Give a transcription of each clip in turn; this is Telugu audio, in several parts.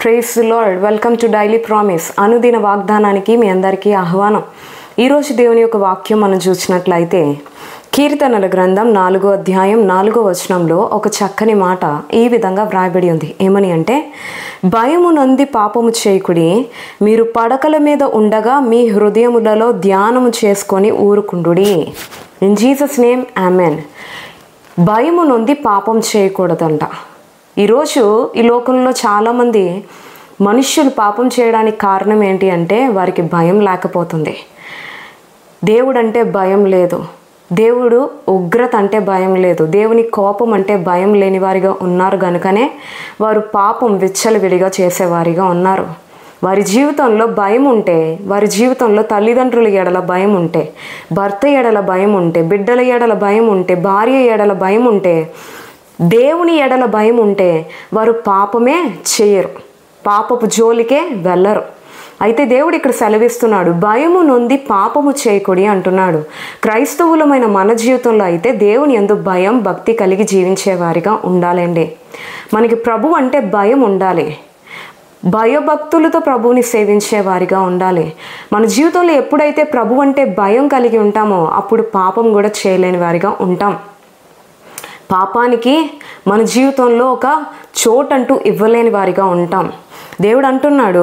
Praise the lord. Welcome to daily promise. అనుదిన వాగ్దానానికి మీ అందరికీ ఆహ్వానం. ఈరోజు దేవుని యొక్క వాక్యం మనం చూసినట్లయితే కీర్తనల గ్రంథం 4వ అధ్యాయం 4వ వచనంలో ఒక చక్కని మాట ఈ విధంగా వ్రాయబడి ఉంది. ఏమని అంటే, భయము నొంది పాపము చేయకుడి, మీరు పడకల మీద ఉండగా మీ హృదయములలో ధ్యానము చేసుకొని ఊరుకుండుడి. In Jesus name amen. భయము నొంది పాపం చేయకూడదంట. ఈరోజు ఈ లోకంలో చాలామంది మనుష్యులు పాపం చేయడానికి కారణం ఏంటి అంటే వారికి భయం లేకపోతుంది. దేవుడు అంటే భయం లేదు, దేవుడు ఉగ్రత అంటే భయం లేదు, దేవుని కోపం అంటే భయం లేని వారిగా ఉన్నారు కనుకనే వారు పాపం విచ్చలవిడిగా చేసేవారిగా ఉన్నారు. వారి జీవితంలో భయం ఉంటే, వారి జీవితంలో తల్లిదండ్రుల ఎడల భయం ఉంటే, భర్త ఎడల భయం ఉంటే, బిడ్డల ఎడల భయం ఉంటే, భార్య ఎడల భయం ఉంటే, దేవుని ఎడల భయం ఉంటే వారు పాపమే చేయరు, పాపపు జోలికే వెళ్ళరు. అయితే దేవుడు ఇక్కడ సెలవిస్తున్నాడు, భయము నొంది పాపము చేయకుడి అంటున్నాడు. క్రైస్తవులమైన మన జీవితంలో అయితే దేవుని యందు భయం భక్తి కలిగి జీవించేవారిగా ఉండాలండి. మనకి ప్రభు అంటే భయం ఉండాలి, భయభక్తులతో ప్రభువుని సేవించే వారిగా ఉండాలి. మన జీవితంలో ఎప్పుడైతే ప్రభు అంటే భయం కలిగి ఉంటామో అప్పుడు పాపం కూడా చేయలేని వారిగా ఉంటాం. పాపానికి మన జీవితంలో ఒక చోటంటూ ఇవ్వలేని వారిగా ఉంటాం. దేవుడు అంటున్నాడు,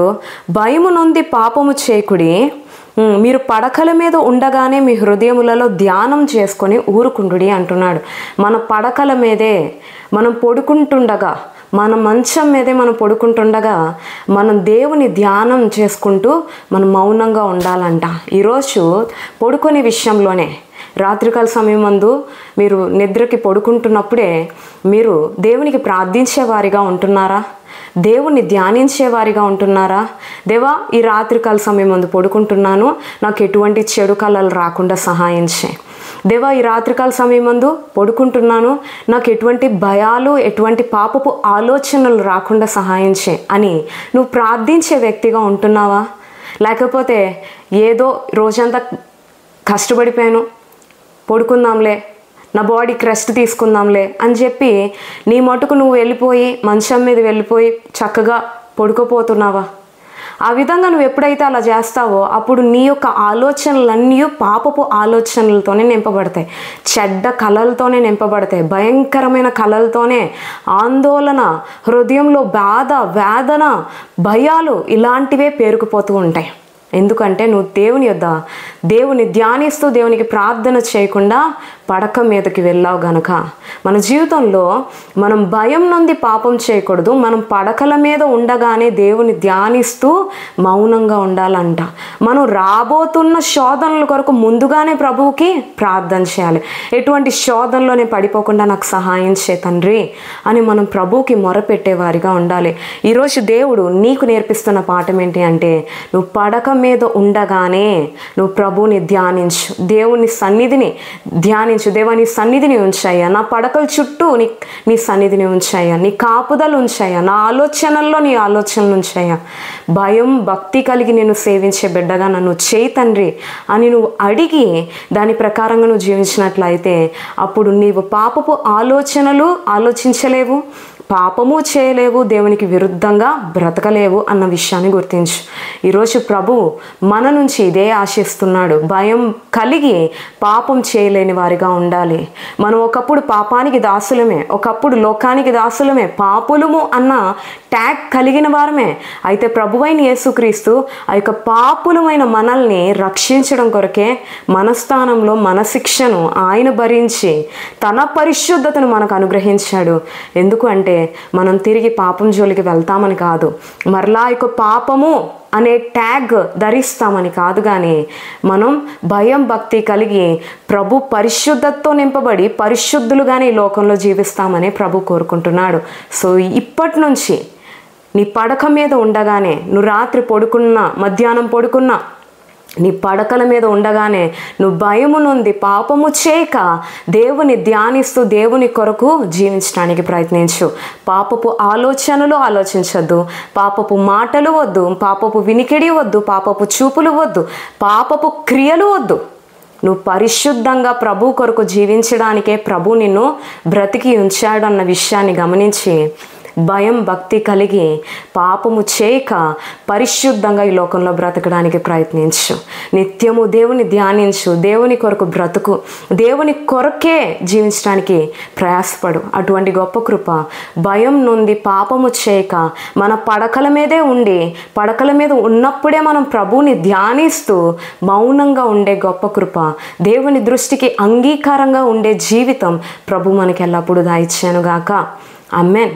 భయము నొంది పాపము చేయకుడి, మీరు పడకల మీద ఉండగానే మీ హృదయములలో ధ్యానం చేసుకొని ఊరుకుండుడి అంటున్నాడు. మన పడకల మీదే మనం పడుకుంటుండగా, మన మంచం మీదే మనం పడుకుంటుండగా మనం దేవుని ధ్యానం చేసుకుంటూ మనం మౌనంగా ఉండాలంట. ఈరోజు పడుకునే విషయంలోనే రాత్రికాల సమయం మందు మీరు నిద్రకి పడుకుంటున్నప్పుడే మీరు దేవునికి ప్రార్థించేవారిగా ఉంటున్నారా? దేవుణ్ణి ధ్యానించేవారిగా ఉంటున్నారా? దేవా, ఈ రాత్రికాల సమయం మందు పడుకుంటున్నాను, నాకు ఎటువంటి చెడు కళలు రాకుండా సహాయం చేయి. దేవా, ఈ రాత్రికాల సమయం మందు పడుకుంటున్నాను, నాకు ఎటువంటి భయాలు, ఎటువంటి పాపపు ఆలోచనలు రాకుండా సహాయం చేయి అని నువ్వు ప్రార్థించే వ్యక్తిగా ఉంటున్నావా? లేకపోతే ఏదో రోజంతా కష్టపడిపోయాను, పడుకుందాంలే, నా బాడీకి రెస్ట్ తీసుకుందాంలే అని చెప్పి నీ మటుకు నువ్వు వెళ్ళిపోయి మంచం మీద వెళ్ళిపోయి చక్కగా పడుకోపోతున్నావా? ఆ విధంగా నువ్వు ఎప్పుడైతే అలా చేస్తావో అప్పుడు నీ యొక్క ఆలోచనలన్నీ పాపపు ఆలోచనలతోనే నింపబడతాయి, చెడ్డ కళలతోనే నింపబడతాయి, భయంకరమైన కళలతోనే ఆందోళన, హృదయంలో బాధ, వేదన, భయాలు ఇలాంటివే పేరుకుపోతూ ఉంటాయి. ఎందుకంటే నువ్వు దేవుని ధ్యానిస్తూ దేవునికి ప్రార్థన చేయకుండా పడక మీదకి వెళ్ళావు గనుక. మన జీవితంలో మనం భయం నుండి పాపం చేయకూడదు, మనం పడకల మీద ఉండగానే దేవుని ధ్యానిస్తూ మౌనంగా ఉండాలంట. మనం రాబోతున్న శోధనల కొరకు ముందుగానే ప్రభువుకి ప్రార్థన చేయాలి. ఎటువంటి శోధనలోనే పడిపోకుండా నాకు సహాయం చే తండ్రి అని మనం ప్రభువుకి మొరపెట్టేవారిగా ఉండాలి. ఈరోజు దేవుడు నీకు నేర్పిస్తున్న పాఠం ఏంటి అంటే, నువ్వు పడక మీద ఉండగానే నువ్వు ప్రభువుని ధ్యానించు, దేవుని సన్నిధిని ధ్యానించు. దేవా, నీ సన్నిధిని ఉంచాయా, నా పడకల చుట్టూ నీ సన్నిధిని ఉంచాయా, నీ కాపుదలు ఉంచాయా, నా ఆలోచనల్లో నీ ఆలోచనలు ఉంచాయా, భయం భక్తి కలిగి నేను సేవించే బిడ్డగా నన్ను చేయి తండ్రి అని నువ్వు అడిగి దాని ప్రకారంగా నువ్వు జీవించినట్లయితే అప్పుడు నీవు పాపపు ఆలోచనలు ఆలోచించలేవు, పాపము చేయలేవు, దేవునికి విరుద్ధంగా బ్రతకలేవు అన్న విషయాన్ని గుర్తించు. ఈరోజు ప్రభు మన నుంచి ఇదే ఆశిస్తున్నాడు, భయం కలిగి పాపం చేయలేని వారిగా ఉండాలి. మనం ఒకప్పుడు పాపానికి దాసులమే, ఒకప్పుడు లోకానికి దాసులమే, పాపులము అన్న ట్యాగ్ కలిగిన వారమే. అయితే ప్రభువైన యేసుక్రీస్తు ఆ యొక్క పాపులమైన మనల్ని రక్షించడం కొరకే మన స్థానంలో మన శిక్షను ఆయన భరించి తన పరిశుద్ధతను మనకు అనుగ్రహించాడు. ఎందుకు అంటే మనం తిరిగి పాపం జోలికి వెళ్తామని కాదు, మరలా యొక్క పాపము అనే ట్యాగ్ ధరిస్తామని కాదు, కానీ మనం భయం భక్తి కలిగి ప్రభు పరిశుద్ధతతో నింపబడి పరిశుద్ధులుగానే ఈ లోకంలో జీవిస్తామని ప్రభు కోరుకుంటున్నాడు. సో ఇప్పటి నుంచి నీ పడక మీద ఉండగానే, నువ్వు రాత్రి పడుకున్నా, మధ్యాహ్నం పడుకున్నా, నీ పడకల మీద ఉండగానే నువ్వు భయము నుండి పాపము చేయక దేవుని ధ్యానిస్తూ దేవుని కొరకు జీవించడానికి ప్రయత్నించు. పాపపు ఆలోచనలు ఆలోచించద్దు, పాపపు మాటలు వద్దు, పాపపు వినికిడి వద్దు, పాపపు చూపులు వద్దు, పాపపు క్రియలు వద్దు. నువ్వు పరిశుద్ధంగా ప్రభు కొరకు జీవించడానికే ప్రభు నిన్ను బ్రతికి ఉంచాడు అన్న విషయాన్ని గమనించి భయం భక్తి కలిగి పాపము చేయక పరిశుద్ధంగా ఈ లోకంలో బ్రతకడానికి ప్రయత్నించు. నిత్యము దేవుని ధ్యానించు, దేవుని కొరకు బ్రతుకు, దేవుని కొరకే జీవించడానికి ప్రయాసపడు. అటువంటి గొప్ప కృప భయం నుండి పాపము చేయక మన పడకల మీదే ఉండి, పడకల మీద ఉన్నప్పుడే మనం ప్రభువుని ధ్యానిస్తూ మౌనంగా ఉండే గొప్ప కృప, దేవుని దృష్టికి అంగీకారంగా ఉండే జీవితం ప్రభు మనకి ఎల్లప్పుడూ దయచేయునుగాక. ఆమేన్.